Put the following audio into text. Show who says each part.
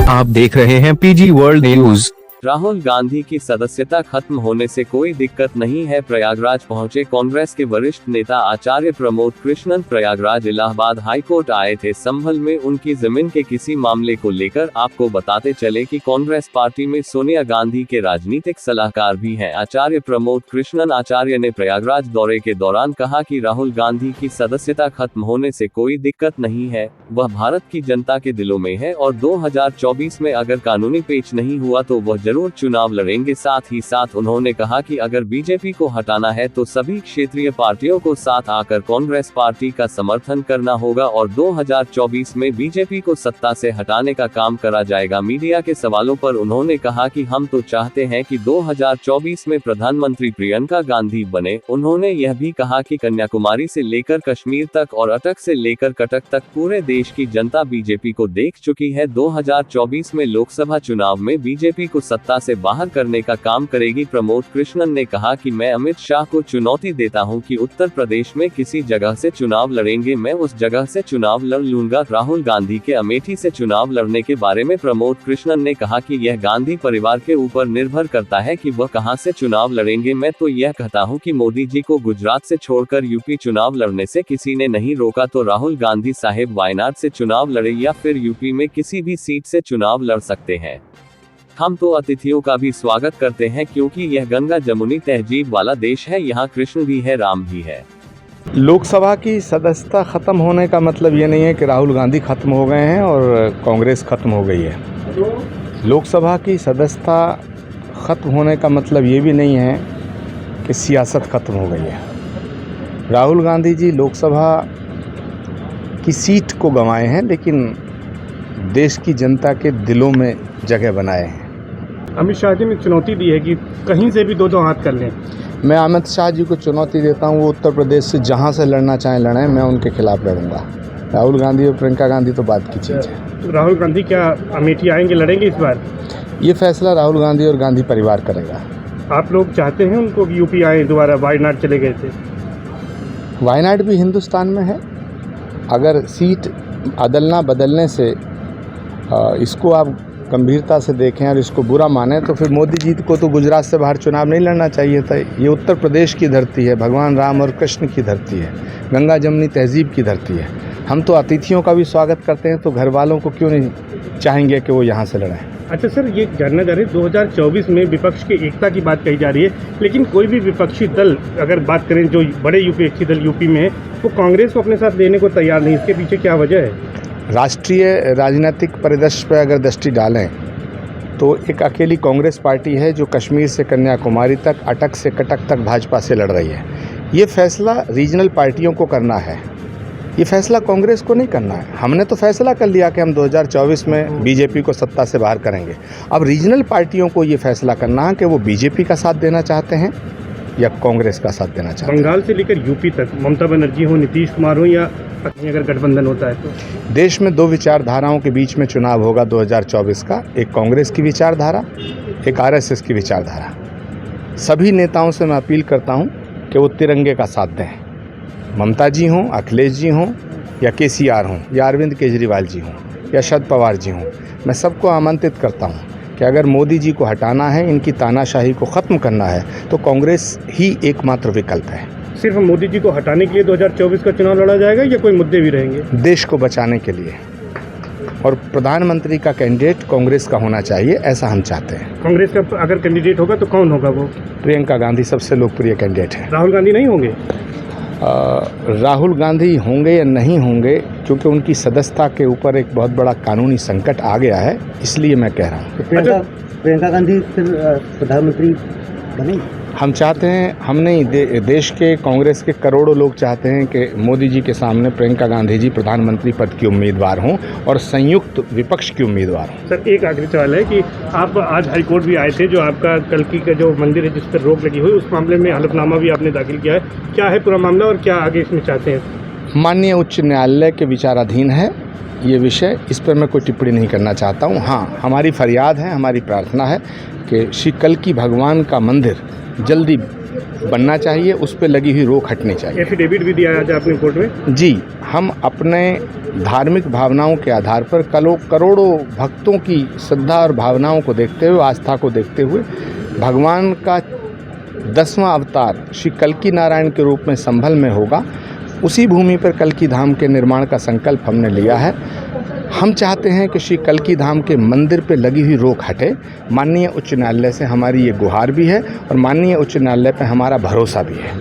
Speaker 1: आप देख रहे हैं PG world news.
Speaker 2: Rahul Gandhi की सदस्यता खत्म होने से कोई दिक्कत नहीं है। प्रयागराज पहुंचे कांग्रेस के वरिष्ठ नेता आचार्य प्रमोद कृष्णन। प्रयागराज इलाहाबाद हाईकोर्ट आए थे। संभल में उनकी जमीन के किसी मामले को लेकर आपको बताते चले कि कांग्रेस पार्टी में सोनिया गांधी के राजनीतिक सलाहकार भी हैं आचार्य प्रमोद कृष्णन। आचार्य ने प्रयागराज दौरे के दौरान कहा कि राहुल गांधी की सदस्यता खत्म होने से कोई दिक्कत नहीं है, वह भारत की जनता के दिलों में है और 2024 में अगर कानूनी पेच नहीं हुआ तो वह जरूर चुनाव लड़ेंगे। साथ ही साथ उन्होंने कहा कि अगर बीजेपी को हटाना है तो सभी क्षेत्रीय पार्टियों को साथ आकर कांग्रेस पार्टी का समर्थन करना होगा और 2024 में बीजेपी को सत्ता से हटाने का काम करा जाएगा। मीडिया के सवालों पर उन्होंने कहा कि हम तो चाहते हैं कि 2024 में प्रधानमंत्री प्रियंका गांधी बने। उन्होंने यह भी कहा कि कन्याकुमारी से लेकर कश्मीर तक और अटक से लेकर कटक तक पूरे देश की जनता बीजेपी को देख चुकी है। 2024 में लोकसभा चुनाव में बीजेपी को सत्ता से बाहर करने का काम करेगी। प्रमोद कृष्णन ने कहा कि मैं अमित शाह को चुनौती देता हूं कि उत्तर प्रदेश में किसी जगह से चुनाव लड़ेंगे, मैं उस जगह से चुनाव लड़ लूंगा। राहुल गांधी के अमेठी से चुनाव लड़ने के बारे में प्रमोद कृष्णन ने कहा कि यह गांधी परिवार के ऊपर निर्भर करता है कि वह कहां से चुनाव लड़ेंगे। मैं तो यह कहता हूं कि मोदी जी को गुजरात से छोड़कर यूपी चुनाव लड़ने से किसी ने नहीं रोका, तो राहुल गांधी साहेब वायनाड से चुनाव लड़े या फिर यूपी में किसी भी सीट से चुनाव लड़ सकते हैं। हम तो अतिथियों का भी स्वागत करते हैं क्योंकि यह गंगा जमुनी तहजीब वाला देश है, यहाँ कृष्ण भी है, राम भी है।
Speaker 3: लोकसभा की सदस्यता खत्म होने का मतलब ये नहीं है कि राहुल गांधी खत्म हो गए हैं और कांग्रेस खत्म हो गई है। लोकसभा की सदस्यता खत्म होने का मतलब ये भी नहीं है कि सियासत खत्म हो गई है। राहुल गांधी जी लोकसभा की सीट को गंवाए हैं लेकिन देश की जनता के दिलों में जगह बनाए हैं।
Speaker 4: अमित शाह जी ने चुनौती दी है कि कहीं से भी दो हाथ कर लें।
Speaker 3: मैं अमित शाह जी को चुनौती देता हूं, वो उत्तर प्रदेश से जहां से लड़ना चाहें लड़ें, मैं उनके खिलाफ लड़ूंगा। राहुल गांधी और प्रियंका गांधी तो बात की चीज़ है।
Speaker 4: तो राहुल गांधी क्या अमेठी आएंगे, लड़ेंगे इस बार?
Speaker 3: ये फैसला राहुल गांधी और गांधी परिवार करेगा।
Speaker 4: आप लोग चाहते हैं उनको कि यूपी आए, दोबारा वायनाड चले गए थे?
Speaker 3: वायनाड भी हिंदुस्तान में है। अगर सीट अदलना बदलने से इसको आप गंभीरता से देखें और इसको बुरा माने तो फिर मोदी जी को तो गुजरात से बाहर चुनाव नहीं लड़ना चाहिए था। ये उत्तर प्रदेश की धरती है, भगवान राम और कृष्ण की धरती है, गंगा जमुनी तहजीब की धरती है। हम तो अतिथियों का भी स्वागत करते हैं, तो घर वालों को क्यों नहीं चाहेंगे कि वो यहाँ से लड़ें।
Speaker 4: अच्छा सर, ये जानना चाह रहे 2024 में विपक्ष की एकता की बात कही जा रही है, लेकिन कोई भी विपक्षी दल अगर बात करें जो बड़े विपक्षी दल यूपी में है वो कांग्रेस को अपने साथ लेने को तैयार नहीं, इसके पीछे क्या वजह है?
Speaker 3: राष्ट्रीय राजनीतिक परिदृश्य पर अगर दृष्टि डालें तो एक अकेली कांग्रेस पार्टी है जो कश्मीर से कन्याकुमारी तक, अटक से कटक तक भाजपा से लड़ रही है। ये फैसला रीजनल पार्टियों को करना है, ये फैसला कांग्रेस को नहीं करना है। हमने तो फैसला कर लिया कि हम 2024 में बीजेपी को सत्ता से बाहर करेंगे। अब रीजनल पार्टियों को ये फैसला करना है कि वो बीजेपी का साथ देना चाहते हैं या कांग्रेस का साथ देना चाहते हैं।
Speaker 4: बंगाल से लेकर यूपी तक ममता बनर्जी हो, नीतीश कुमार हो, या अगर गठबंधन होता है तो
Speaker 3: देश में दो विचारधाराओं के बीच में चुनाव होगा 2024 का। एक कांग्रेस की विचारधारा, एक आरएसएस की विचारधारा। सभी नेताओं से मैं अपील करता हूं कि वो तिरंगे का साथ दें। ममता जी हों, अखिलेश जी हों या केसीआर हों या अरविंद केजरीवाल जी हों या शरद पवार जी हों, मैं सबको आमंत्रित करता हूं कि अगर मोदी जी को हटाना है, इनकी तानाशाही को ख़त्म करना है तो कांग्रेस ही एकमात्र विकल्प है।
Speaker 4: सिर्फ मोदी जी को हटाने के लिए 2024 का चुनाव लड़ा जाएगा या कोई मुद्दे भी रहेंगे?
Speaker 3: देश को बचाने के लिए, और प्रधानमंत्री का कैंडिडेट कांग्रेस का होना चाहिए, ऐसा हम चाहते हैं।
Speaker 4: कांग्रेस का अगर कैंडिडेट होगा तो कौन होगा वो?
Speaker 3: प्रियंका गांधी सबसे लोकप्रिय कैंडिडेट है।
Speaker 4: राहुल गांधी नहीं होंगे?
Speaker 3: राहुल गांधी होंगे या नहीं होंगे, क्योंकि उनकी सदस्यता के ऊपर एक बहुत बड़ा कानूनी संकट आ गया है, इसलिए मैं कह रहा हूँ।
Speaker 5: तो प्रियंका गांधी फिर प्रधानमंत्री बनेंगी?
Speaker 3: हम चाहते हैं, हम नहीं, देश के कांग्रेस के करोड़ों लोग चाहते हैं कि मोदी जी के सामने प्रियंका गांधी जी प्रधानमंत्री पद की उम्मीदवार हों और संयुक्त विपक्ष की उम्मीदवार हों।
Speaker 4: सर, एक आखिरी सवाल है कि आप आज हाईकोर्ट भी आए थे, जो आपका कल्की का जो मंदिर है जिस पर रोक लगी हुई, उस मामले में हलफनामा भी आपने दाखिल किया है। क्या है पूरा मामला और क्या आगे इसमें चाहते हैं?
Speaker 3: माननीय उच्च न्यायालय के विचाराधीन है ये विषय, इस पर मैं कोई टिप्पणी नहीं करना चाहता हूँ। हाँ, हमारी फरियाद है, हमारी प्रार्थना है कि श्री कल्की भगवान का मंदिर जल्दी बनना चाहिए, उस पर लगी हुई रोक हटनी चाहिए।
Speaker 4: एफिडेविट भी दिया आज आपने कोर्ट में।
Speaker 3: जी, हम अपने धार्मिक भावनाओं के आधार पर करोड़ों भक्तों की श्रद्धा और भावनाओं को देखते हुए, आस्था को देखते हुए, भगवान का 10वां अवतार श्री कल्की नारायण के रूप में संभल में होगा, उसी भूमि पर कल्की धाम के निर्माण का संकल्प हमने लिया है। हम चाहते हैं कि श्री कल्की धाम के मंदिर पे लगी हुई रोक हटे। माननीय उच्च न्यायालय से हमारी ये गुहार भी है और माननीय उच्च न्यायालय पे हमारा भरोसा भी है।